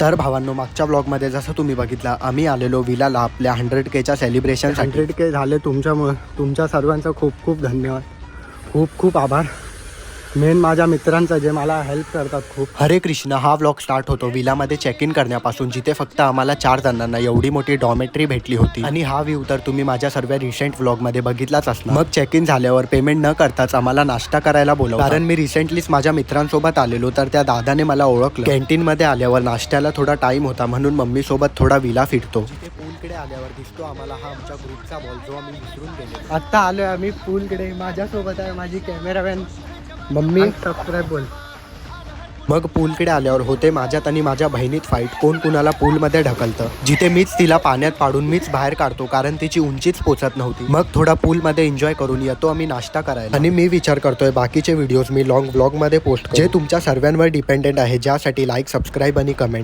तर भावांनो, मागच्या ब्लॉगमध्ये जसं तुम्ही बघितलं, आम्ही आलेलो विलाला आपल्या 100Kच्या सेलिब्रेशन. 100K झाले तुमच्यामुळे. तुमच्या सर्वांचं खूप खूप धन्यवाद, खूप खूप आभार. मेन माझ्या मित्रांचं, जे मला हेल्प करतात खूप. हरे कृष्ण. हा व्लॉग स्टार्ट होतो विलामध्ये चेक इन करण्यापासून, जिथे फक्त आम्हाला 4 जणांना एवढी मोठी डॉमेट्री भेटली होती. आणि हा व्ह्यू तर तुम्ही माझ्या सर्व रिसेंट व्लॉगमध्ये बघितलाच असणार. मग चेक इन झाल्यावर पेमेंट न करताच आम्हाला नाश्ता करायला बोलवलं, कारण मी रिसेंटलीच माझ्या मित्रांसोबत आलेलो. तर त्या दादाने मला ओळखलं. कॅन्टीनमध्ये आल्यावर नाश्त्याला थोडा टाइम होता, म्हणून मम्मी सोबत थोडा विला फिरतो. जिथे पूलकडे आल्यावर दिसतो आम्हाला हा आमच्या ग्रुपचा बॉल, जो आम्ही विसरून गेलो. आत्ता आलोय आम्ही पूलकडे. माझ्यासोबत आहे माझी कॅमेरामॅन मम्मी. सबस्क्राईब बोल. मग पूलकडे आल्यावर होते माझ्यात आणि माझ्या बहिणीत फाईट, कोण कुणाला पूलमध्ये ढकलतं. जिथे मीच तिला पाण्यात पाडून मीच बाहेर काढतो, कारण तिची उंचीच पोचत नव्हती. मग थोडा पूलमध्ये एन्जॉय करून येतो आम्ही नाश्ता करायला. आणि मी विचार करतोय बाकीचे व्हिडिओज मी लॉंग व्लॉगमध्ये पोस्ट, जे तुमच्या सर्वांवर डिपेंडेंट आहे, ज्यासाठी लाईक, सबस्क्राईब आणि कमेंट